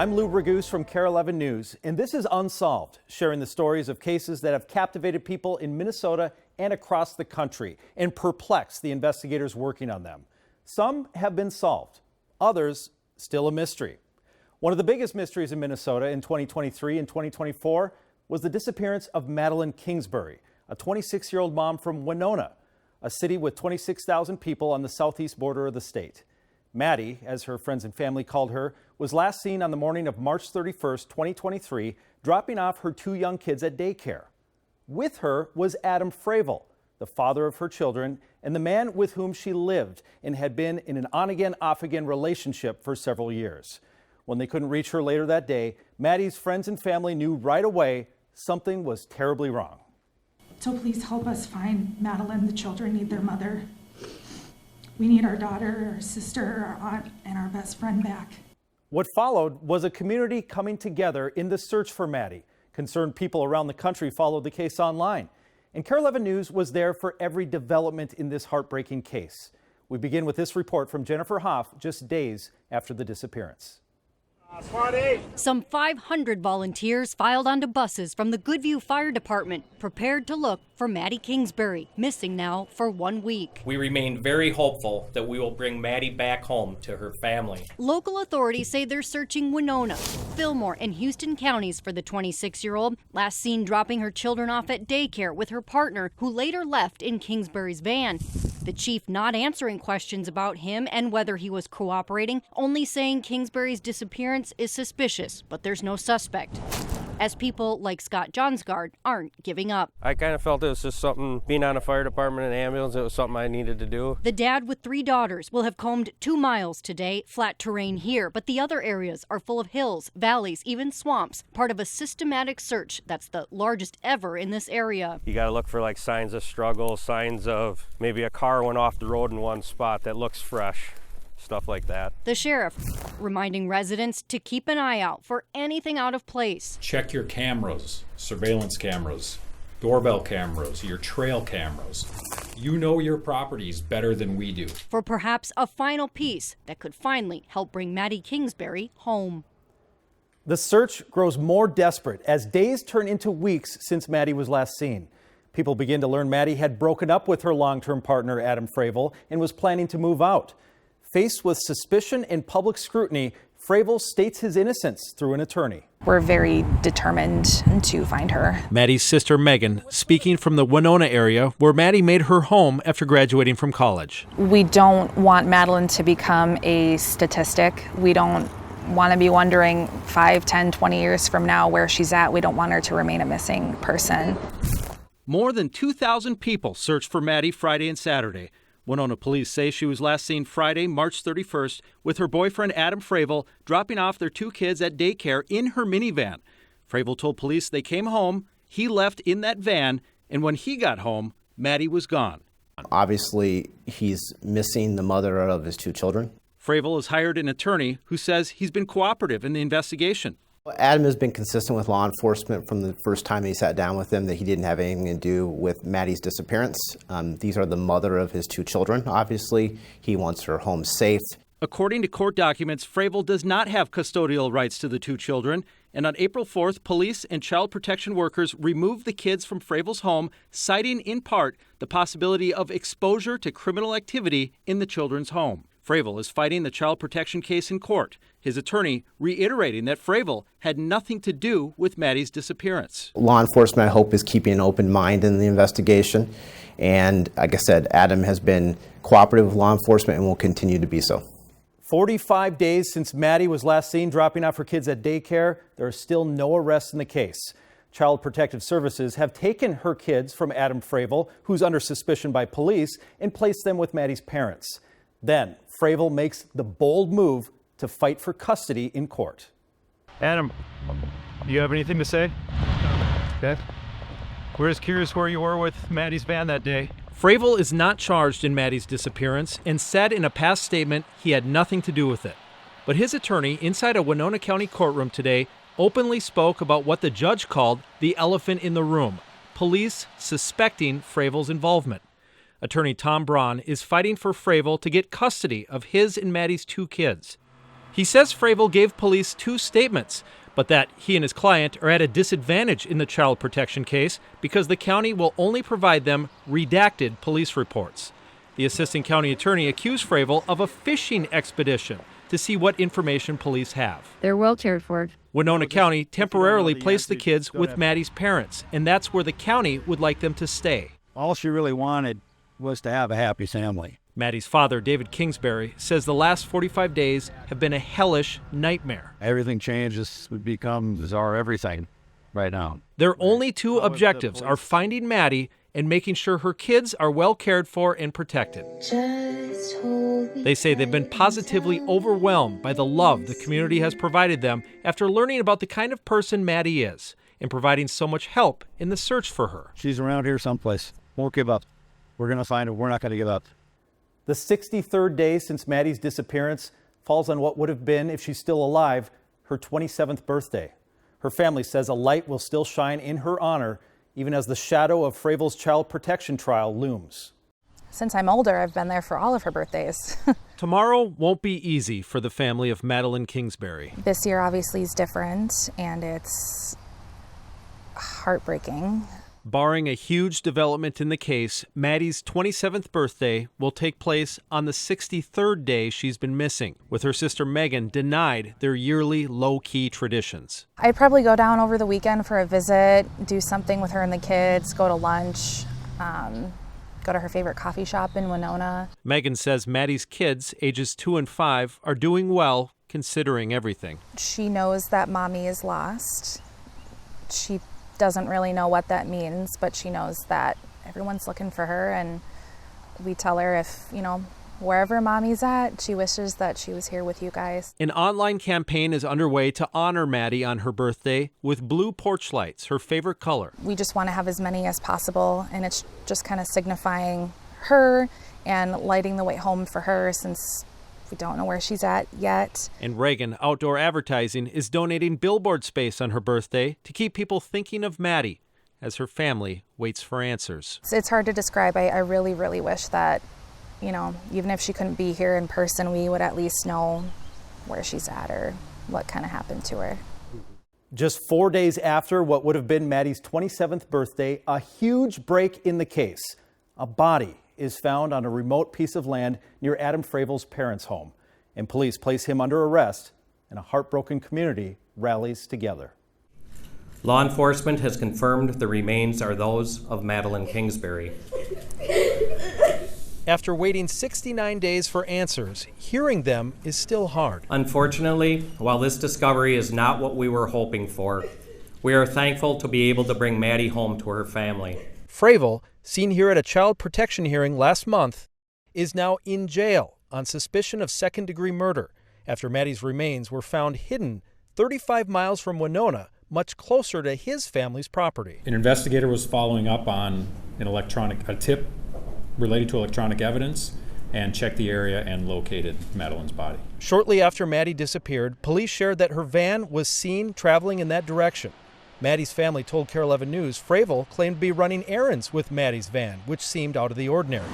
I'm Lou Raguse from KARE 11 News, and this is Unsolved, sharing the stories of cases that have captivated people in Minnesota and across the country and perplexed the investigators working on them. Some have been solved, others still a mystery. One of the biggest mysteries in Minnesota in 2023 and 2024 was the disappearance of Madeline Kingsbury, a 26-year-old mom from Winona, a city with 26,000 people on the southeast border of the state. Maddie, as her friends and family called her, was last seen on the morning of March 31st, 2023, dropping off her two young kids at daycare. With her was Adam Fravel, the father of her children, and the man with whom she lived and had been in an on-again, off-again relationship for several years. When they couldn't reach her later that day, Maddie's friends and family knew right away something was terribly wrong. So please help us find Madeline. The children need their mother. We need our daughter, our sister, our aunt, and our best friend back. What followed was a community coming together in the search for Maddie. Concerned people around the country followed the case online. And KARE 11 News was there for every development in this heartbreaking case. We begin with this report from Jennifer Hoff just days after the disappearance. Some 500 volunteers filed onto buses from the Goodview Fire Department, prepared to look for Maddie Kingsbury, missing now for 1 week. We remain very hopeful that we will bring Maddie back home to her family. Local authorities say they're searching Winona, Fillmore, and Houston counties for the 26-year-old, last seen dropping her children off at daycare with her partner, who later left in Kingsbury's van. The chief not answering questions about him and whether he was cooperating, only saying Kingsbury's disappearance is suspicious, but there's no suspect. As people like Scott Johnsgaard aren't giving up. I kind of felt it was just something, being on a fire department and ambulance, it was something I needed to do. The dad with 3 daughters will have combed 2 miles today, flat terrain here, but the other areas are full of hills, valleys, even swamps, part of a systematic search that's the largest ever in this area. You got to look for like signs of struggle, signs of maybe a car went off the road in one spot that looks fresh. Stuff like that. The sheriff reminding residents to keep an eye out for anything out of place. Check your cameras, surveillance cameras, doorbell cameras, your trail cameras. You know your properties better than we do. For perhaps a final piece that could finally help bring Maddie Kingsbury home. The search grows more desperate as days turn into weeks since Maddie was last seen. People begin to learn Maddie had broken up with her long-term partner, Adam Fravel, and was planning to move out. Faced with suspicion and public scrutiny, Fravel states his innocence through an attorney. We're very determined to find her. Maddie's sister Megan, speaking from the Winona area where Maddie made her home after graduating from college. We don't want Madeline to become a statistic. We don't want to be wondering 5, 10, 20 years from now where she's at. We don't want her to remain a missing person. More than 2,000 people searched for Maddie Friday and Saturday. Winona police say she was last seen Friday, March 31st, with her boyfriend Adam Fravel dropping off their 2 kids at daycare in her minivan. Fravel told police they came home, he left in that van, and when he got home, Maddie was gone. Obviously, he's missing the mother of his 2 children. Fravel has hired an attorney who says he's been cooperative in the investigation. Adam has been consistent with law enforcement from the first time he sat down with them that he didn't have anything to do with Maddie's disappearance. These are the mother of his 2 children. Obviously, he wants her home safe. According to court documents, Fravel does not have custodial rights to the 2 children, and on April 4th, police and child protection workers removed the kids from Fravel's home, citing in part the possibility of exposure to criminal activity in the children's home. Fravel is fighting the child protection case in court, his attorney reiterating that Fravel had nothing to do with Maddie's disappearance. Law enforcement, I hope, is keeping an open mind in the investigation. And like I said, Adam has been cooperative with law enforcement and will continue to be so. 45 days since Maddie was last seen dropping off her kids at daycare, there are still no arrests in the case. Child Protective Services have taken her kids from Adam Fravel, who's under suspicion by police, and placed them with Maddie's parents. Then Fravel makes the bold move to fight for custody in court. Adam, do you have anything to say? Okay. We're just curious where you were with Maddie's van that day. Fravel is not charged in Maddie's disappearance and said in a past statement he had nothing to do with it. But his attorney inside a Winona County courtroom today openly spoke about what the judge called the elephant in the room, police suspecting Fravel's involvement. Attorney Tom Braun is fighting for Fravel to get custody of his and Maddie's 2 kids. He says Fravel gave police 2 statements, but that he and his client are at a disadvantage in the child protection case because the county will only provide them redacted police reports. The assistant county attorney accused Fravel of a fishing expedition to see what information police have. They're well cared for. Winona County temporarily placed the kids with Maddie's parents, and that's where the county would like them to stay. All she really wanted was to have a happy family. Maddie's father, David Kingsbury, says the last 45 days have been a hellish nightmare. Everything changes, we become bizarre everything right now. Their only 2 objectives are finding Maddie and making sure her kids are well cared for and protected. They say they've been positively overwhelmed by the love the community has provided them after learning about the kind of person Maddie is and providing so much help in the search for her. She's around here someplace. Won't give up. We're going to find her. We're not going to give up. The 63rd day since Maddie's disappearance falls on what would have been, if she's still alive, her 27th birthday. Her family says a light will still shine in her honor, even as the shadow of Fravel's child protection trial looms. Since I'm older, I've been there for all of her birthdays. Tomorrow won't be easy for the family of Madeline Kingsbury. This year obviously is different, and it's heartbreaking. Barring a huge development in the case, Maddie's 27th birthday will take place on the 63rd day she's been missing, with her sister Megan denied their yearly low-key traditions. I'd probably go down over the weekend for a visit, do something with her and the kids, go to lunch, go to her favorite coffee shop in Winona. Megan says Maddie's kids, ages 2 and 5, are doing well considering everything. She knows that mommy is lost. She doesn't really know what that means, but she knows that everyone's looking for her, and we tell her if, wherever mommy's at, she wishes that she was here with you guys. An online campaign is underway to honor Maddie on her birthday with blue porch lights, her favorite color. We just want to have as many as possible, and it's just kind of signifying her and lighting the way home for her, since we don't know where she's at yet. And Reagan Outdoor Advertising is donating billboard space on her birthday to keep people thinking of Maddie as her family waits for answers. It's hard to describe. I really, really wish that, even if she couldn't be here in person, we would at least know where she's at or what kind of happened to her. Just 4 days after what would have been Maddie's 27th birthday, a huge break in the case. A body is found on a remote piece of land near Adam Fravel's parents' home, and police place him under arrest, and a heartbroken community rallies together. Law enforcement has confirmed the remains are those of Madeline Kingsbury. After waiting 69 days for answers, hearing them is still hard. Unfortunately, while this discovery is not what we were hoping for, we are thankful to be able to bring Maddie home to her family. Fravel, seen here at a child protection hearing last month, is now in jail on suspicion of second-degree murder after Maddie's remains were found hidden 35 miles from Winona, much closer to his family's property. An investigator was following up on a tip related to electronic evidence, and checked the area and located Madeline's body. Shortly after Maddie disappeared, police shared that her van was seen traveling in that direction. Maddie's family told KARE 11 News Fravel claimed to be running errands with Maddie's van, which seemed out of the ordinary.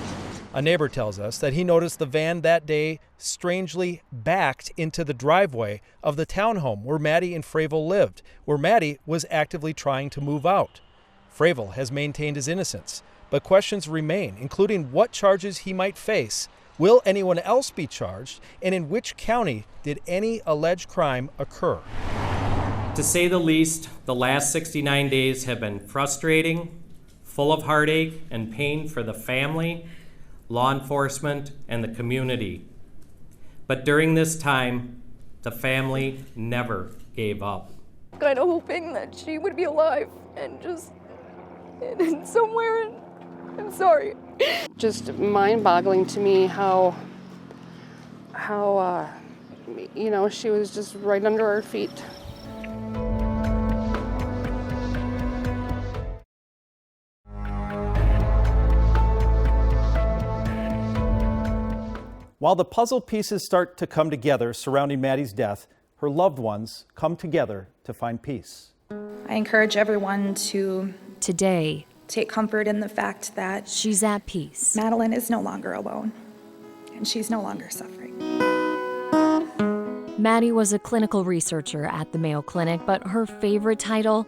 A neighbor tells us that he noticed the van that day strangely backed into the driveway of the townhome where Maddie and Fravel lived, where Maddie was actively trying to move out. Fravel has maintained his innocence, but questions remain, including what charges he might face. Will anyone else be charged? And in which county did any alleged crime occur? To say the least, the last 69 days have been frustrating, full of heartache and pain for the family, law enforcement, and the community. But during this time, the family never gave up. Kind of hoping that she would be alive and just in somewhere. I'm sorry. Just mind-boggling to me how she was just right under our feet. While the puzzle pieces start to come together surrounding Maddie's death, her loved ones come together to find peace. I encourage everyone to Today, take comfort in the fact that she's at peace. Madeline is no longer alone, and she's no longer suffering. Maddie was a clinical researcher at the Mayo Clinic, but her favorite title,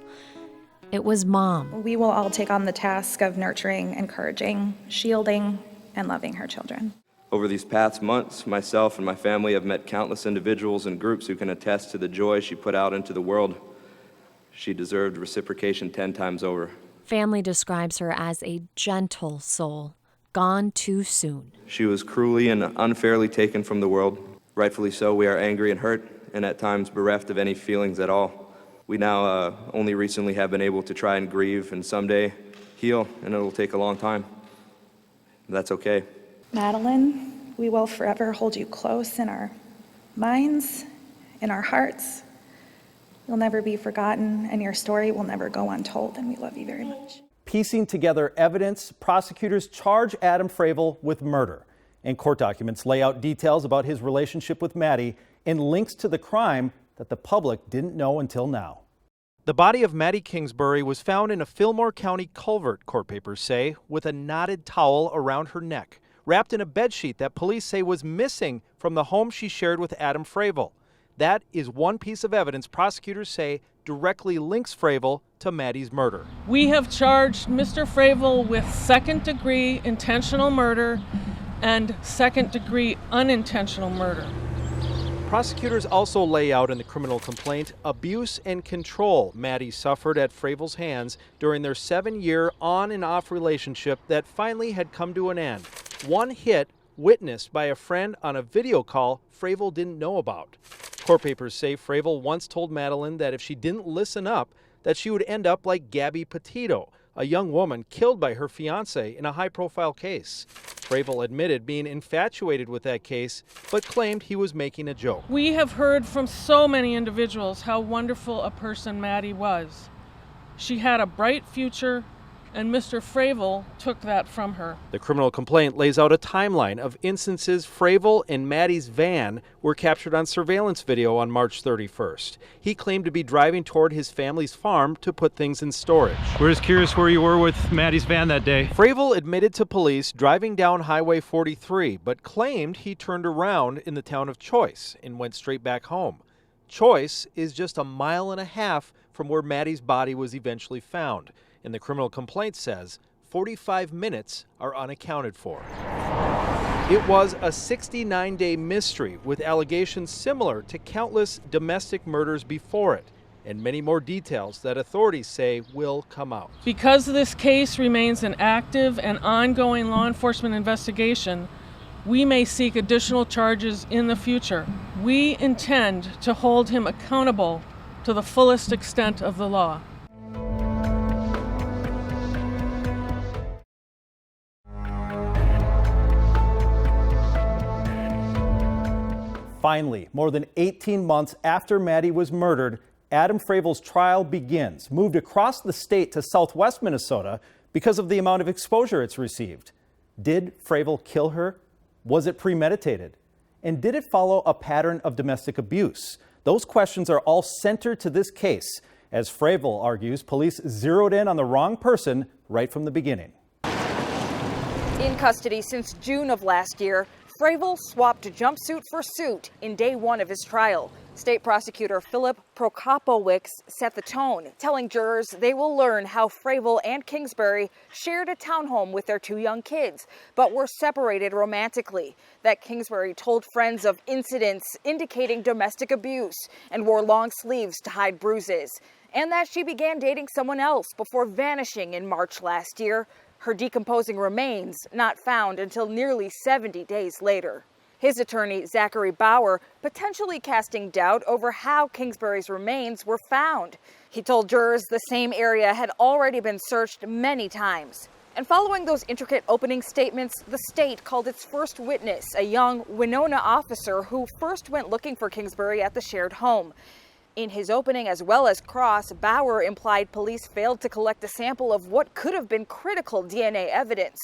it was mom. We will all take on the task of nurturing, encouraging, shielding, and loving her children. Over these past months, myself and my family have met countless individuals and groups who can attest to the joy she put out into the world. She deserved reciprocation 10 times over. Family describes her as a gentle soul, gone too soon. She was cruelly and unfairly taken from the world. Rightfully so, we are angry and hurt, and at times bereft of any feelings at all. We now only recently have been able to try and grieve and someday heal, and it'll take a long time. That's okay. Madeline, we will forever hold you close in our minds, in our hearts. You'll never be forgotten, and your story will never go untold, and we love you very much. Piecing together evidence, prosecutors charge Adam Fravel with murder. And court documents lay out details about his relationship with Maddie and links to the crime that the public didn't know until now. The body of Maddie Kingsbury was found in a Fillmore County culvert, court papers say, with a knotted towel around her neck, wrapped in a bedsheet that police say was missing from the home she shared with Adam Fravel. That is one piece of evidence prosecutors say directly links Fravel to Maddie's murder. We have charged Mr. Fravel with second-degree intentional murder and second-degree unintentional murder. Prosecutors also lay out in the criminal complaint abuse and control Maddie suffered at Fravel's hands during their 7-year on and off relationship that finally had come to an end. One hit witnessed by a friend on a video call Fravel didn't know about. Court papers say Fravel once told Madeline that if she didn't listen up, that she would end up like Gabby Petito, a young woman killed by her fiancé in a high-profile case. Fravel admitted being infatuated with that case, but claimed he was making a joke. We have heard from so many individuals how wonderful a person Maddie was. She had a bright future, and Mr. Fravel took that from her. The criminal complaint lays out a timeline of instances Fravel and Maddie's van were captured on surveillance video on March 31st. He claimed to be driving toward his family's farm to put things in storage. We're just curious where you were with Maddie's van that day. Fravel admitted to police driving down Highway 43, but claimed he turned around in the town of Choice and went straight back home. Choice is just a mile and a half from where Maddie's body was eventually found. And the criminal complaint says 45 minutes are unaccounted for. It was a 69-day mystery with allegations similar to countless domestic murders before it, and many more details that authorities say will come out. Because this case remains an active and ongoing law enforcement investigation, we may seek additional charges in the future. We intend to hold him accountable to the fullest extent of the law. Finally, more than 18 months after Maddie was murdered, Adam Fravel's trial begins. Moved across the state to southwest Minnesota because of the amount of exposure it's received. Did Fravel kill her? Was it premeditated? And did it follow a pattern of domestic abuse? Those questions are all centered to this case. As Fravel argues, police zeroed in on the wrong person right from the beginning. In custody since June of last year, Fravel swapped jumpsuit for suit in day one of his trial. State prosecutor Philip Prokopowicz set the tone, telling jurors they will learn how Fravel and Kingsbury shared a townhome with their 2 young kids, but were separated romantically. That Kingsbury told friends of incidents indicating domestic abuse and wore long sleeves to hide bruises, and that she began dating someone else before vanishing in March last year. Her decomposing remains not found until nearly 70 days later. His attorney, Zachary Bauer, potentially casting doubt over how Kingsbury's remains were found. He told jurors the same area had already been searched many times. And following those intricate opening statements, the state called its first witness, a young Winona officer who first went looking for Kingsbury at the shared home. In his opening as well as cross, Bauer implied police failed to collect a sample of what could have been critical DNA evidence.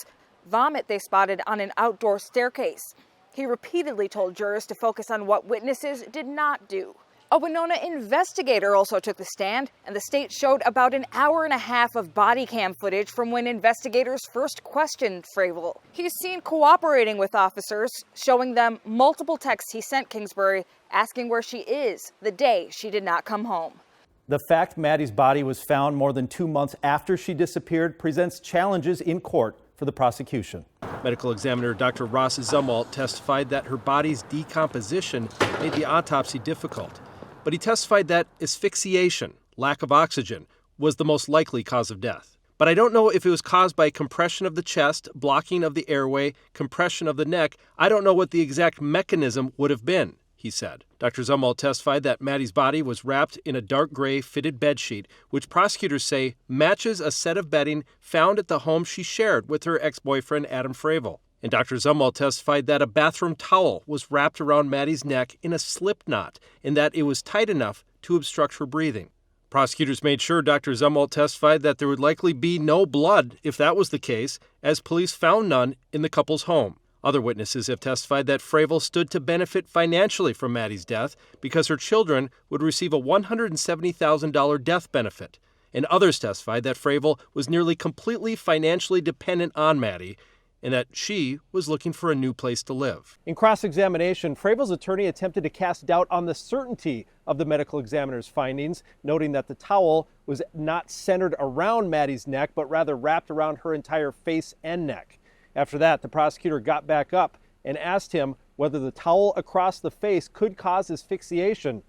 Vomit they spotted on an outdoor staircase. He repeatedly told jurors to focus on what witnesses did not do. A Winona investigator also took the stand, and the state showed about an hour and a half of body cam footage from when investigators first questioned Fravel. He's seen cooperating with officers, showing them multiple texts he sent Kingsbury asking where she is the day she did not come home. The fact Maddie's body was found more than 2 months after she disappeared presents challenges in court for the prosecution. Medical examiner Dr. Ross Zumwalt testified that her body's decomposition made the autopsy difficult. But he testified that asphyxiation, lack of oxygen, was the most likely cause of death. But I don't know if it was caused by compression of the chest, blocking of the airway, compression of the neck. I don't know what the exact mechanism would have been, he said. Dr. Zumwalt testified that Maddie's body was wrapped in a dark gray fitted bedsheet, which prosecutors say matches a set of bedding found at the home she shared with her ex-boyfriend Adam Fravel. And Dr. Zumwalt testified that a bathroom towel was wrapped around Maddie's neck in a slip knot and that it was tight enough to obstruct her breathing. Prosecutors made sure Dr. Zumwalt testified that there would likely be no blood if that was the case, as police found none in the couple's home. Other witnesses have testified that Fravel stood to benefit financially from Maddie's death because her children would receive a $170,000 death benefit. And others testified that Fravel was nearly completely financially dependent on Maddie and that she was looking for a new place to live. In cross-examination, Fravel's attorney attempted to cast doubt on the certainty of the medical examiner's findings, noting that the towel was not centered around Maddie's neck, but rather wrapped around her entire face and neck. After that, the prosecutor got back up and asked him whether the towel across the face could cause asphyxiation,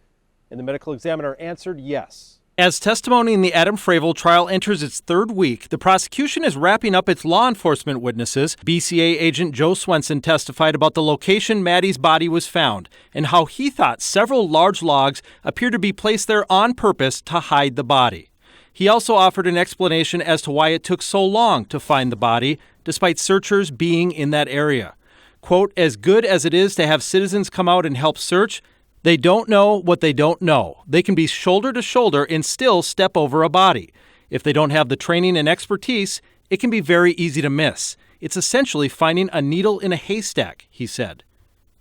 and the medical examiner answered yes. As testimony in the Adam Fravel trial enters its third week, the prosecution is wrapping up its law enforcement witnesses. BCA agent Joe Swenson testified about the location Maddie's body was found and how he thought several large logs appeared to be placed there on purpose to hide the body. He also offered an explanation as to why it took so long to find the body, despite searchers being in that area. Quote, as good as it is to have citizens come out and help search, they don't know what they don't know. They can be shoulder to shoulder and still step over a body. If they don't have the training and expertise, it can be very easy to miss. It's essentially finding a needle in a haystack, he said.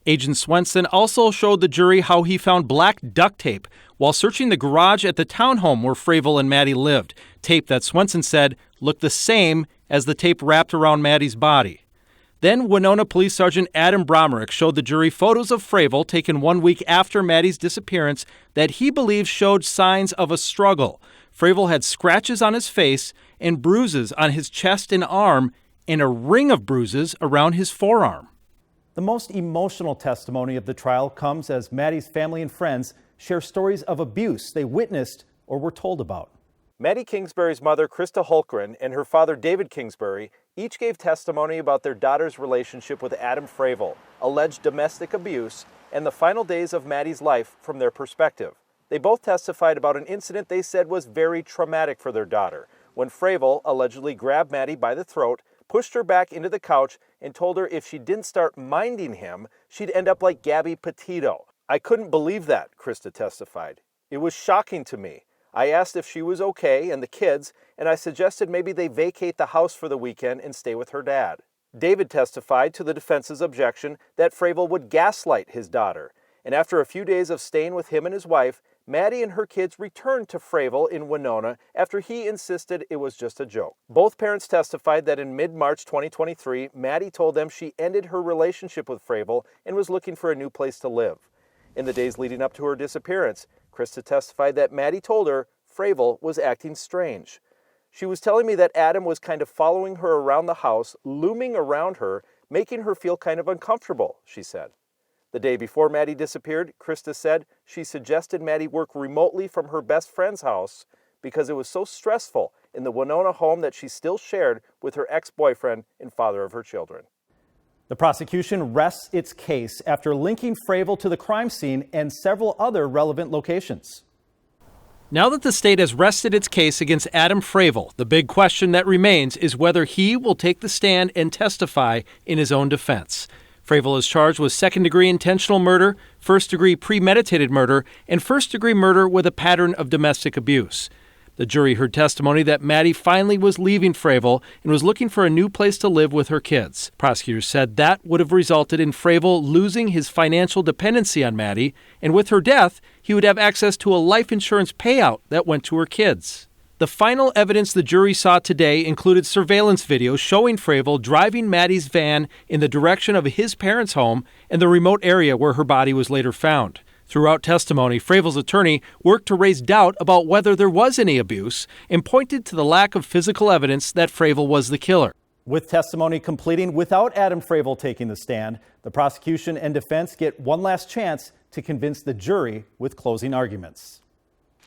Agent Swenson also showed the jury how he found black duct tape while searching the garage at the townhome where Fravel and Maddie lived, tape that Swenson said looked the same as the tape wrapped around Maddie's body. Then Winona Police Sergeant Adam Bromerick showed the jury photos of Fravel taken 1 week after Maddie's disappearance that he believes showed signs of a struggle. Fravel had scratches on his face and bruises on his chest and arm and a ring of bruises around his forearm. The most emotional testimony of the trial comes as Maddie's family and friends share stories of abuse they witnessed or were told about. Maddie Kingsbury's mother, Krista Holkgren, and her father, David Kingsbury, each gave testimony about their daughter's relationship with Adam Fravel, alleged domestic abuse, and the final days of Maddie's life from their perspective. They both testified about an incident they said was very traumatic for their daughter, when Fravel allegedly grabbed Maddie by the throat, pushed her back into the couch, and told her if she didn't start minding him, she'd end up like Gabby Petito. I couldn't believe that, Krista testified. It was shocking to me. I asked if she was okay and the kids, and I suggested maybe they vacate the house for the weekend and stay with her dad. David testified to the defense's objection that Fravel would gaslight his daughter, and after a few days of staying with him and his wife, Maddie and her kids returned to Fravel in Winona after he insisted it was just a joke. Both parents testified that in mid-March 2023, Maddie told them she ended her relationship with Fravel and was looking for a new place to live. In the days leading up to her disappearance, Krista testified that Maddie told her Fravel was acting strange. She was telling me that Adam was kind of following her around the house, looming around her, making her feel kind of uncomfortable, she said. The day before Maddie disappeared, Krista said she suggested Maddie work remotely from her best friend's house because it was so stressful in the Winona home that she still shared with her ex-boyfriend and father of her children. The prosecution rests its case after linking Fravel to the crime scene and several other relevant locations. Now that the state has rested its case against Adam Fravel, the big question that remains is whether he will take the stand and testify in his own defense. Fravel is charged with second-degree intentional murder, first-degree premeditated murder, and first-degree murder with a pattern of domestic abuse. The jury heard testimony that Maddie finally was leaving Fravel and was looking for a new place to live with her kids. Prosecutors said that would have resulted in Fravel losing his financial dependency on Maddie, and with her death, he would have access to a life insurance payout that went to her kids. The final evidence the jury saw today included surveillance video showing Fravel driving Maddie's van in the direction of his parents' home and the remote area where her body was later found. Throughout testimony, Fravel's attorney worked to raise doubt about whether there was any abuse and pointed to the lack of physical evidence that Fravel was the killer. With testimony completing without Adam Fravel taking the stand, the prosecution and defense get one last chance to convince the jury with closing arguments.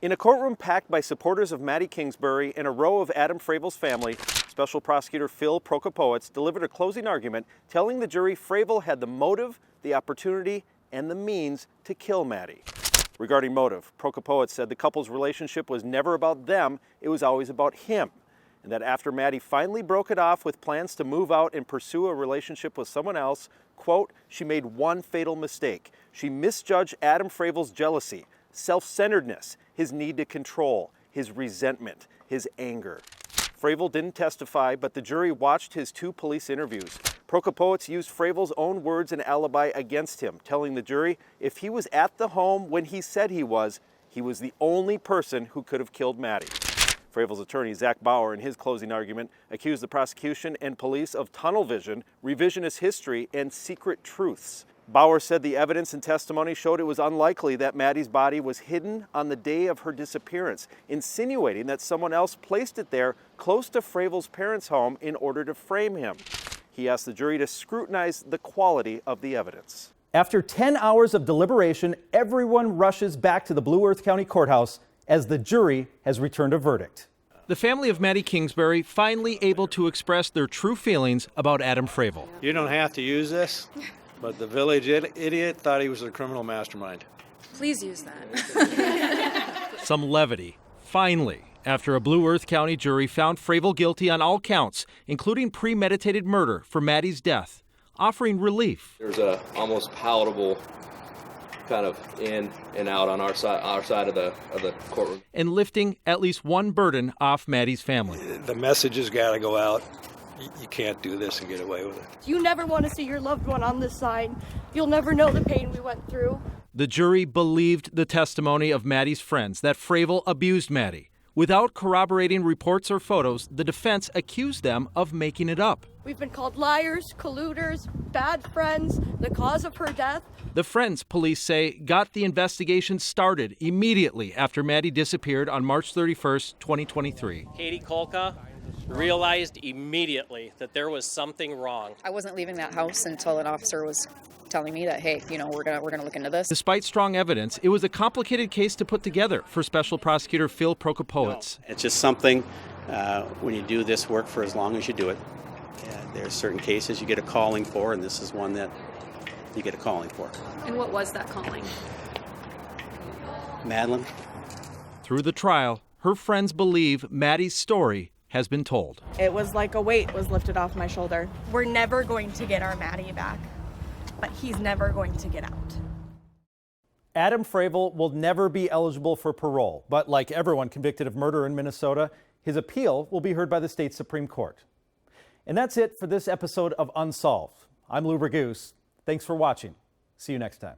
In a courtroom packed by supporters of Maddie Kingsbury and a row of Adam Fravel's family, Special Prosecutor Phil Prokopowicz delivered a closing argument telling the jury Fravel had the motive, the opportunity, and the means to kill Maddie. Regarding motive, Prokopowicz said the couple's relationship was never about them, it was always about him, and that after Maddie finally broke it off with plans to move out and pursue a relationship with someone else, quote, she made one fatal mistake. She misjudged Adam Fravel's jealousy, self-centeredness, his need to control, his resentment, his anger. Fravel didn't testify, but the jury watched his 2 police interviews. Prokopowicz used Fravel's own words and alibi against him, telling the jury if he was at the home when he said he was the only person who could have killed Maddie. Fravel's attorney, Zach Bauer, in his closing argument, accused the prosecution and police of tunnel vision, revisionist history, and secret truths. Bauer said the evidence and testimony showed it was unlikely that Maddie's body was hidden on the day of her disappearance, insinuating that someone else placed it there close to Fravel's parents' home in order to frame him. He asked the jury to scrutinize the quality of the evidence. After 10 hours of deliberation, everyone rushes back to the Blue Earth County Courthouse as the jury has returned a verdict. The family of Maddie Kingsbury finally able to express their true feelings about Adam Fravel. You don't have to use this, but the village idiot thought he was a criminal mastermind. Please use that. Some levity, finally, after a Blue Earth County jury found Fravel guilty on all counts, including premeditated murder for Maddie's death, offering relief. There's a almost palatable kind of in and out on our side of the courtroom. And lifting at least one burden off Maddie's family. The message has got to go out. You can't do this and get away with it. You never want to see your loved one on this side. You'll never know the pain we went through. The jury believed the testimony of Maddie's friends that Fravel abused Maddie. Without corroborating reports or photos, the defense accused them of making it up. We've been called liars, colluders, bad friends, the cause of her death. The friends, police say, got the investigation started immediately after Maddie disappeared on March 31st, 2023. Katie Kolka realized immediately that there was something wrong. I wasn't leaving that house until an officer was telling me that, hey, we're gonna look into this. Despite strong evidence, it was a complicated case to put together for Special Prosecutor Phil Prokopowicz. It's just something, when you do this work for as long as you do it, there's certain cases you get a calling for, and this is one that you get a calling for. And what was that calling? Madeline? Through the trial, her friends believe Maddie's story has been told. It was like a weight was lifted off my shoulder. We're never going to get our Maddie back, but he's never going to get out. Adam Fravel will never be eligible for parole, but like everyone convicted of murder in Minnesota, his appeal will be heard by the state Supreme Court. And that's it for this episode of Unsolved. I'm Lou Burgoose. Thanks for watching. See you next time.